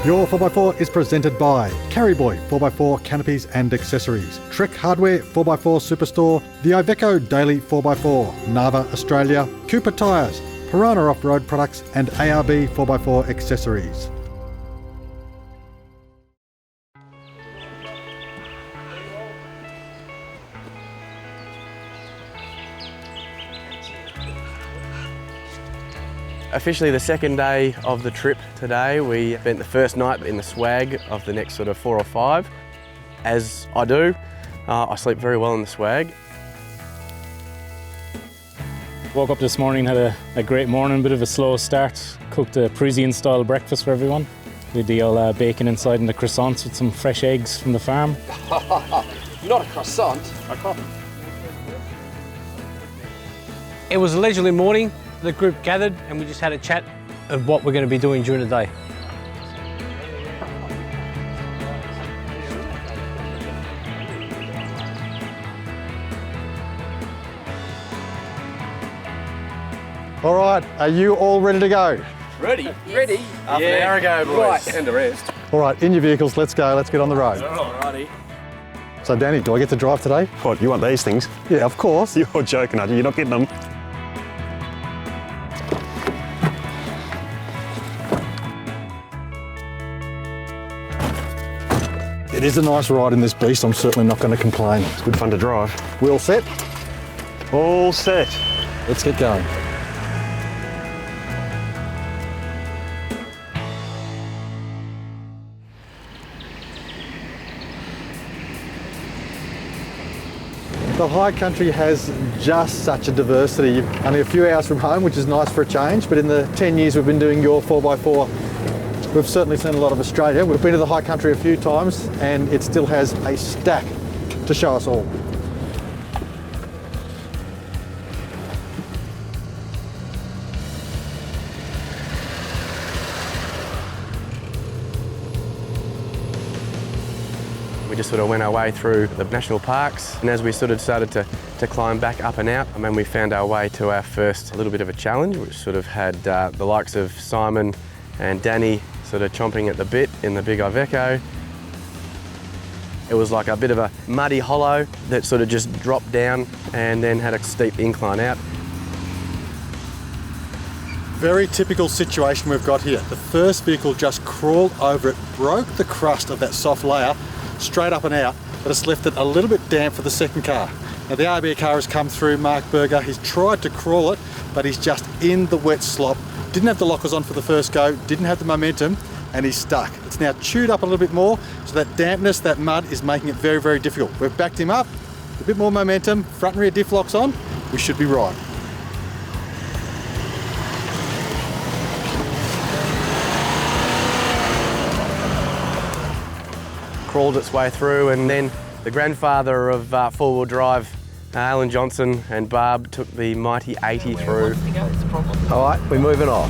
Your 4x4 is presented by Carryboy 4x4 Canopies and Accessories, Trek Hardware 4x4 Superstore, the Iveco Daily 4x4, Nava Australia, Cooper Tyres, Piranha Off-Road Products and ARB 4x4 Accessories. Officially the second day of the trip today. We spent the first night in the swag of the next sort of 4 or 5. As I do, I sleep very well in the swag. Woke up this morning, had a great morning, bit of a slow start. Cooked a Parisian style breakfast for everyone. Did the old bacon inside and the croissants with some fresh eggs from the farm. Not a croissant. It was a leisurely morning. The group gathered and we just had a chat of what we're going to be doing during the day. All right, are you all ready to go? Ready? Yes. Ready? Half an hour ago, boys. Right. And the rest. All right, in your vehicles, let's go, let's get on the road. Alrighty. So Danny, do I get to drive today? What, you want these things? Yeah, of course. You're joking, aren't you? You're not getting them. It is a nice ride in this beast, I'm certainly not going to complain. It's good fun to drive. Wheel set? All set. Let's get going. The high country has just such a diversity. You're only a few hours from home, which is nice for a change, but in the 10 years we've been doing your 4x4, we've certainly seen a lot of Australia. We've been to the high country a few times and it still has a stack to show us all. We just sort of went our way through the national parks, and as we sort of started to climb back up and out, and then we found our way to our first little bit of a challenge, which sort of had the likes of Simon and Danny sort of chomping at the bit in the big Iveco. It was like a bit of a muddy hollow that sort of just dropped down and then had a steep incline out. Very typical situation we've got here. The first vehicle just crawled over it, broke the crust of that soft layer, straight up and out, but it's left it a little bit damp for the second car. Now the RB car has come through, Mark Berger, he's tried to crawl it, but he's just in the wet slop. Didn't have the lockers on for the first go, didn't have the momentum, and he's stuck. It's now chewed up a little bit more, so that dampness, that mud is making it very, very difficult. We've backed him up, a bit more momentum, front and rear diff locks on, we should be right. Crawled its way through, and then the grandfather of four-wheel drive, Alan Johnson and Barb, took the mighty 80 through. All right, we're moving off.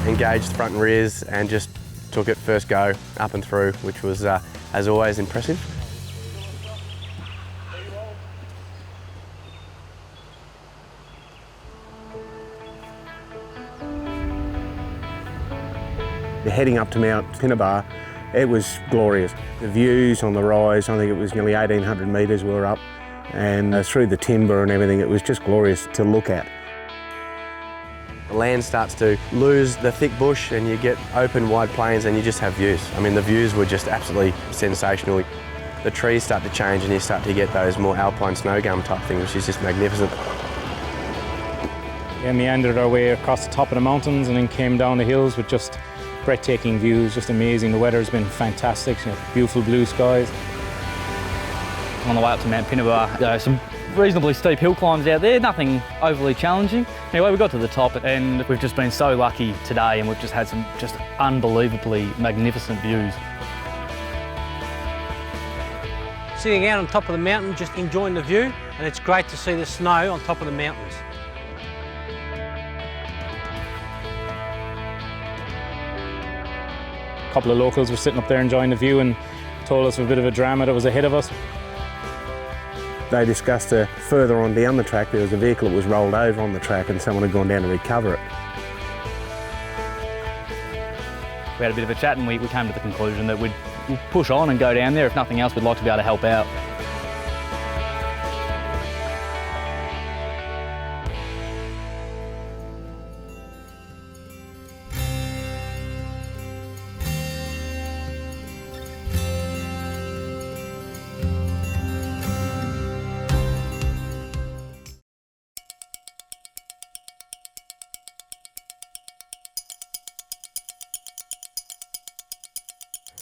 Engaged front and rears and just took it first go up and through, which was, as always, impressive. Heading up to Mount Kinabalu, it was glorious. The views on the rise, I think it was nearly 1,800 metres we were up, and through the timber and everything, it was just glorious to look at. The land starts to lose the thick bush and you get open, wide plains and you just have views. I mean, the views were just absolutely sensational. The trees start to change and you start to get those more alpine snow gum type things, which is just magnificent. Yeah, meandered our way across the top of the mountains and then came down the hills with just breathtaking views, just amazing. The weather's been fantastic, you know, beautiful blue skies. On the way up to Mount Kinabalu, some reasonably steep hill climbs out there, nothing overly challenging. Anyway, we got to the top and we've just been so lucky today and we've just had some just unbelievably magnificent views. Sitting out on top of the mountain, just enjoying the view, and it's great to see the snow on top of the mountains. couple of locals were sitting up there enjoying the view and told us of a bit of a drama that was ahead of us. They discussed further on down the track there was a vehicle that was rolled over on the track and someone had gone down to recover it. We had a bit of a chat and we came to the conclusion that we'd push on and go down there. If nothing else, we'd like to be able to help out.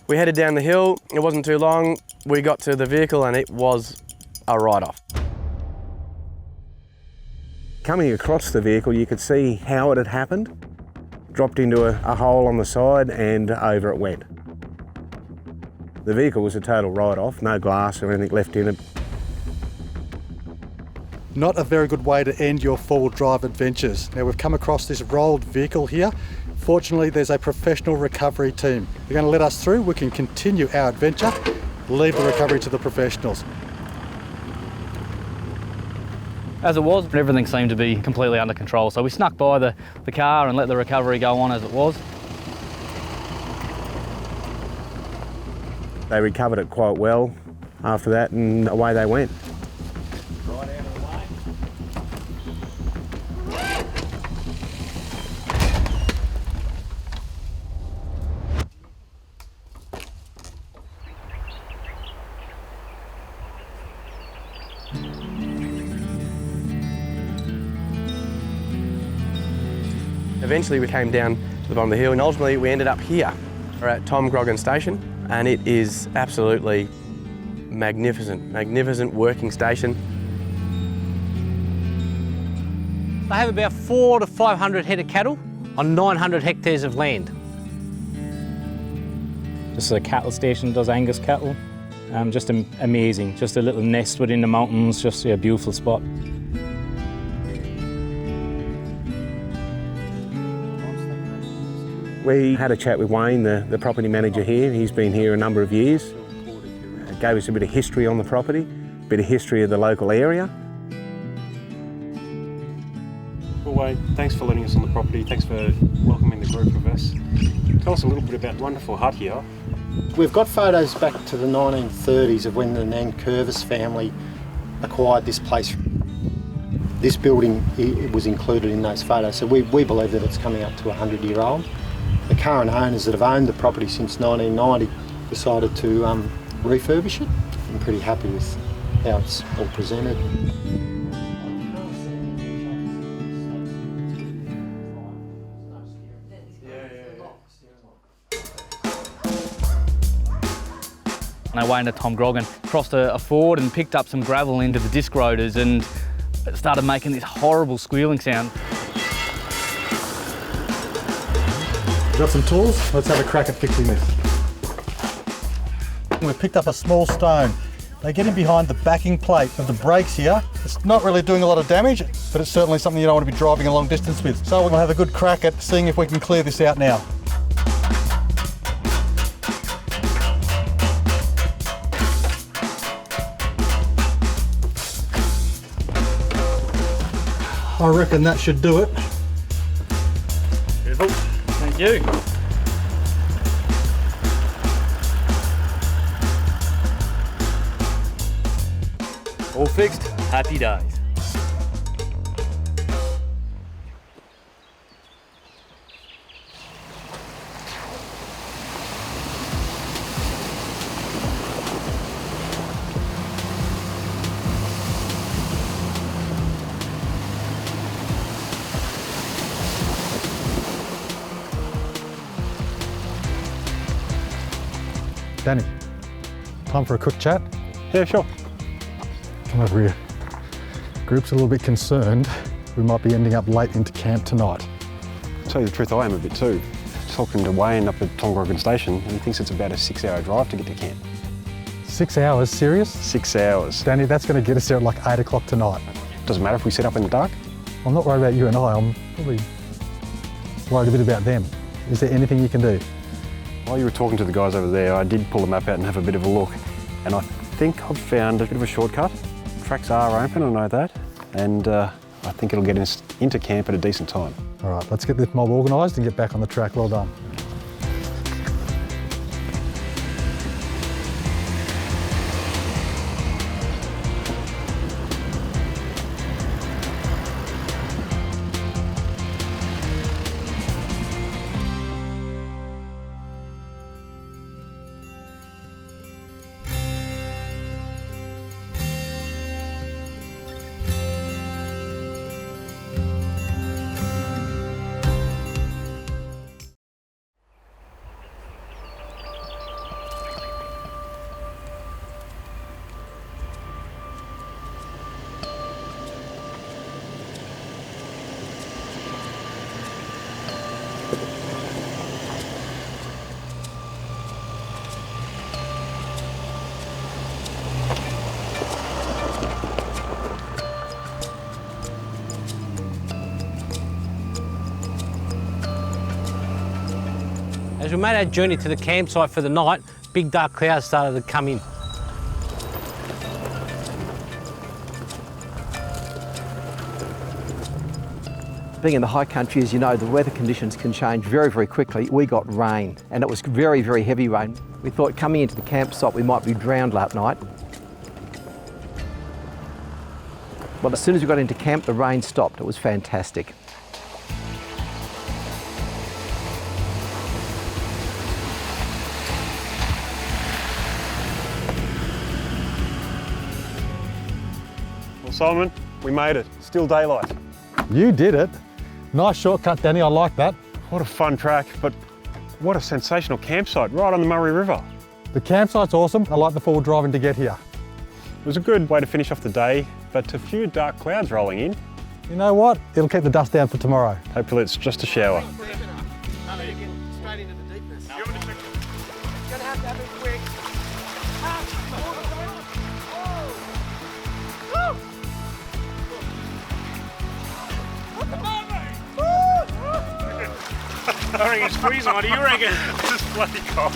We headed down the hill, it wasn't too long, we got to the vehicle and it was a write-off. Coming across the vehicle, you could see how it had happened. Dropped into a hole on the side and over it went. The vehicle was a total write-off, no glass or anything left in it. Not a very good way to end your four-wheel drive adventures. Now we've come across this rolled vehicle here. Fortunately, there's a professional recovery team. They're going to let us through. We can continue our adventure, leave the recovery to the professionals. As it was, everything seemed to be completely under control, so we snuck by the car and let the recovery go on as it was. They recovered it quite well after that and away they went. Eventually we came down to the bottom of the hill and ultimately we ended up here. We're at Tom Groggin Station and it is absolutely magnificent working station. They have about 400 to 500 head of cattle on 900 hectares of land. This is a cattle station, does Angus cattle. Just amazing, just a little nest within the mountains, just a beautiful spot. We had a chat with Wayne, the property manager here. He's been here a number of years. Gave us a bit of history on the property, a bit of history of the local area. Well, Wayne, thanks for letting us on the property. Thanks for welcoming the group of us. Tell us a little bit about the wonderful hut here. We've got photos back to the 1930s of when the Nankervis family acquired this place. This building was included in those photos, so we believe that it's coming up to 100-year-old. The current owners that have owned the property since 1990 decided to refurbish it. I'm pretty happy with how it's all presented. And I went to Tom Groggin, crossed a ford and picked up some gravel into the disc rotors and it started making this horrible squealing sound. We've got some tools, let's have a crack at fixing this. We've picked up a small stone. They get in behind the backing plate of the brakes here. It's not really doing a lot of damage, but it's certainly something you don't want to be driving a long distance with. So we're going to have a good crack at seeing if we can clear this out now. I reckon that should do it. Beautiful. Thank you. All fixed. Happy days. Danny, time for a quick chat? Yeah, sure. Come over here. Group's a little bit concerned we might be ending up late into camp tonight. To tell you the truth, I am a bit too. Talking to Wayne up at Tom Groggin Station, and he thinks it's about a 6-hour drive to get to camp. 6 hours, serious? 6 hours. Danny, that's going to get us there at like 8 o'clock tonight. Doesn't matter if we set up in the dark. I'm not worried about you and I'm probably worried a bit about them. Is there anything you can do? While you were talking to the guys over there, I did pull the map out and have a bit of a look, and I think I've found a bit of a shortcut. Tracks are open, I know that, and I think it'll get us into camp at a decent time. All right, let's get this mob organised and get back on the track. Well done. As we made our journey to the campsite for the night, big dark clouds started to come in. Being in the high country, as you know, the weather conditions can change very, very quickly. We got rain, and it was very, very heavy rain. We thought coming into the campsite we might be drowned that night. But as soon as we got into camp, the rain stopped. It was fantastic. Well, Simon, we made it. Still daylight. You did it. Nice shortcut, Danny, I like that. What a fun track, but what a sensational campsite right on the Murray River. The campsite's awesome. I like the forward driving to get here. It was a good way to finish off the day, but a few dark clouds rolling in. You know what? It'll keep the dust down for tomorrow. Hopefully it's just a shower. I reckon it's freezing, what do you reckon? It's just bloody cold.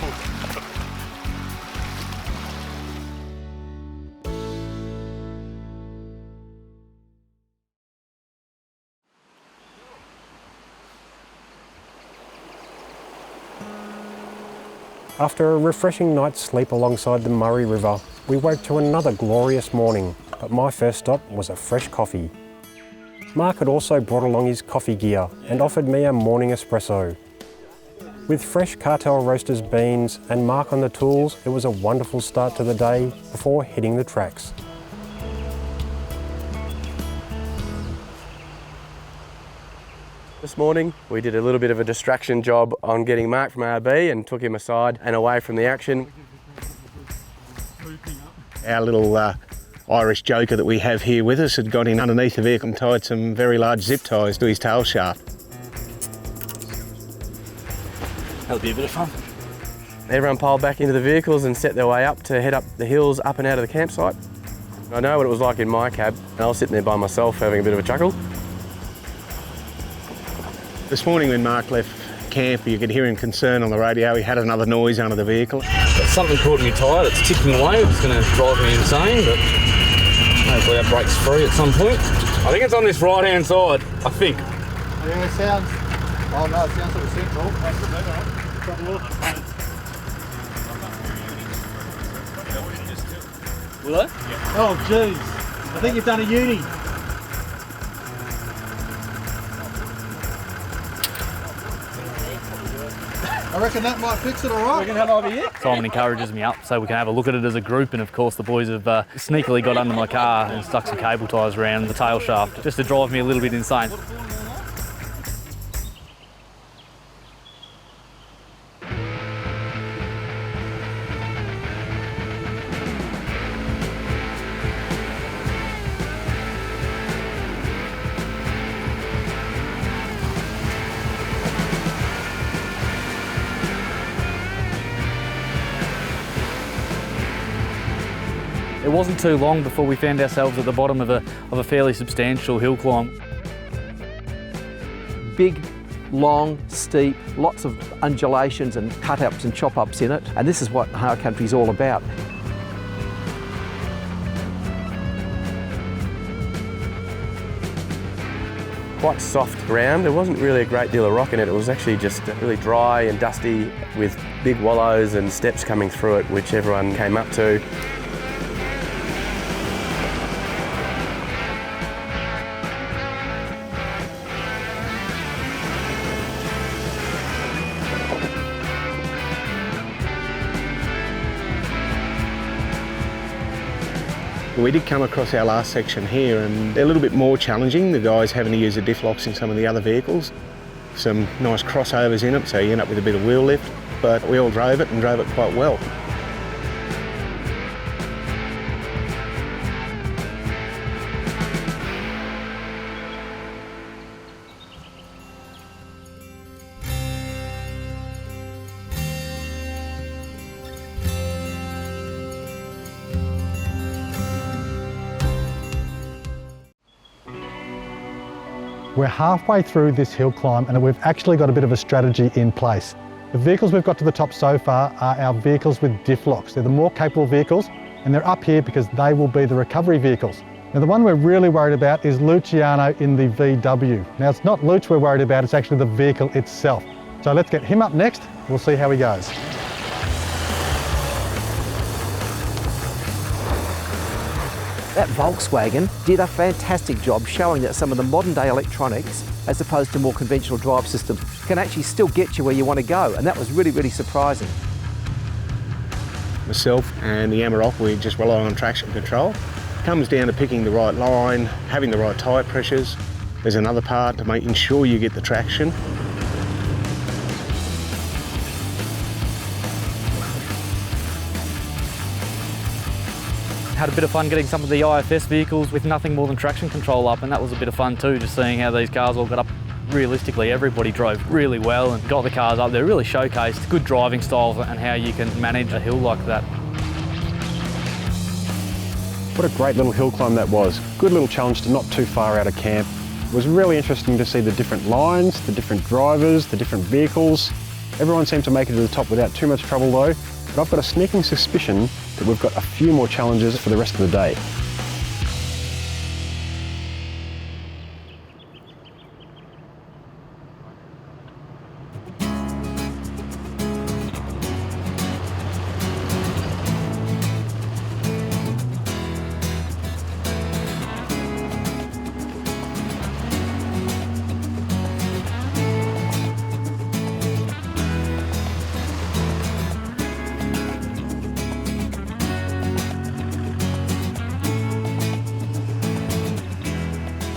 After a refreshing night's sleep alongside the Murray River, we woke to another glorious morning, but my first stop was a fresh coffee. Mark had also brought along his coffee gear and offered me a morning espresso. With fresh cartel roasters beans and Mark on the tools, it was a wonderful start to the day before hitting the tracks. This morning we did a little bit of a distraction job on getting Mark from RB and took him aside and away from the action. Our little Irish joker that we have here with us had got in underneath the vehicle and tied some very large zip ties to his tail shaft. That'll be a bit of fun. Everyone piled back into the vehicles and set their way up to head up the hills up and out of the campsite. I know what it was like in my cab, and I was sitting there by myself having a bit of a chuckle. This morning when Mark left camp, you could hear him concerned on the radio. He had another noise under the vehicle. Something caught me tired. It's ticking away. It's going to drive me insane, but hopefully that breaks free at some point. I think it's on this right-hand side, I think. Yeah, it sounds... Oh no, it sounds like a central. Will it? Oh jeez, I think you've done a uni. I reckon that might fix it all right. Reckon that might be it? Simon encourages me up so we can have a look at it as a group, and of course the boys have sneakily got under my car and stuck some cable ties around the tail shaft just to drive me a little bit insane. It wasn't too long before we found ourselves at the bottom of a fairly substantial hill climb. Big long, steep, lots of undulations and cut-ups and chop-ups in it, and this is what high country is all about. Quite soft ground. There wasn't really a great deal of rock in it. It was actually just really dry and dusty with big wallows and steps coming through it, which everyone came up to. We did come across our last section here and they're a little bit more challenging. The guys having to use the diff locks in some of the other vehicles. Some nice crossovers in them, so you end up with a bit of wheel lift, but we all drove it and drove it quite well. We're halfway through this hill climb and we've actually got a bit of a strategy in place. The vehicles we've got to the top so far are our vehicles with diff locks. They're the more capable vehicles and they're up here because they will be the recovery vehicles. Now the one we're really worried about is Luciano in the VW. Now it's not Luch we're worried about, it's actually the vehicle itself. So let's get him up next, we'll see how he goes. That Volkswagen did a fantastic job showing that some of the modern day electronics, as opposed to more conventional drive systems, can actually still get you where you want to go, and that was really, really surprising. Myself and the Amarok, we just rely on traction control. It comes down to picking the right line, having the right tyre pressures. There's another part to making sure you get the traction. Had a bit of fun getting some of the IFS vehicles with nothing more than traction control up, and that was a bit of fun too, just seeing how these cars all got up. Realistically, everybody drove really well and got the cars up there, really showcased good driving styles and how you can manage a hill like that. What a great little hill climb that was. Good little challenge to not too far out of camp. It was really interesting to see the different lines, the different drivers, the different vehicles. Everyone seemed to make it to the top without too much trouble though, but I've got a sneaking suspicion that we've got a few more challenges for the rest of the day.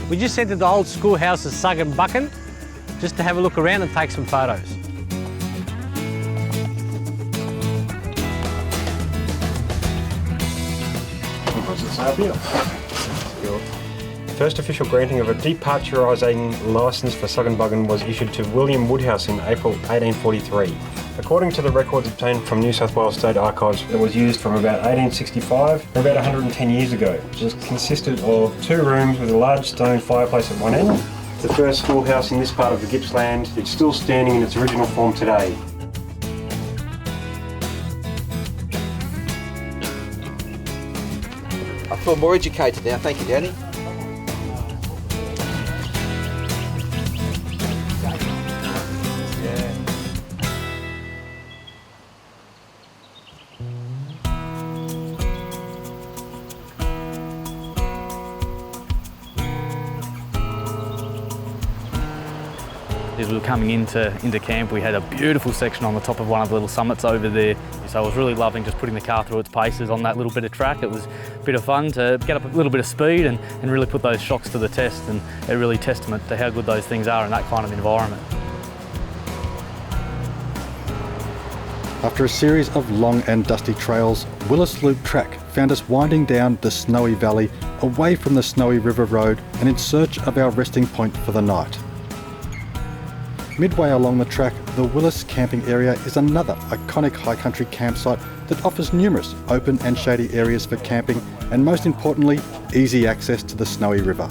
We just entered the old schoolhouse of Suggan Buckin just to have a look around and take some photos. First official granting of a departurising licence for Suggan Buckin was issued to William Woodhouse in April 1843. According to the records obtained from New South Wales State Archives, it was used from about 1865 or about 110 years ago. It consisted of 2 rooms with a large stone fireplace at one end. The first schoolhouse in this part of the Gippsland. It's still standing in its original form today. I feel more educated now, thank you, Danny. As we were coming into camp, we had a beautiful section on the top of one of the little summits over there. So I was really loving just putting the car through its paces on that little bit of track. It was a bit of fun to get up a little bit of speed and really put those shocks to the test, and they're really testament to how good those things are in that kind of environment. After a series of long and dusty trails, Willis Loop Track found us winding down the snowy valley away from the snowy river road and in search of our resting point for the night. Midway along the track, the Willis camping area is another iconic high country campsite that offers numerous open and shady areas for camping and, most importantly, easy access to the Snowy River.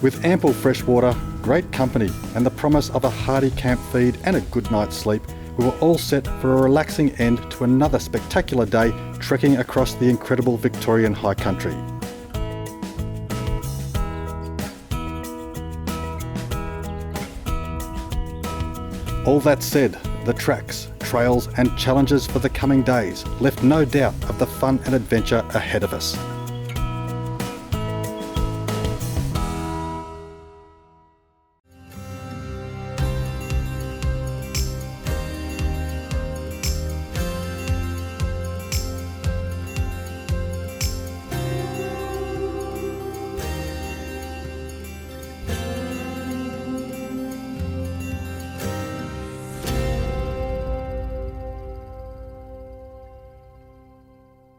With ample fresh water, great company and the promise of a hearty camp feed and a good night's sleep, we were all set for a relaxing end to another spectacular day trekking across the incredible Victorian high country. All that said, the tracks, trails and challenges for the coming days left no doubt of the fun and adventure ahead of us.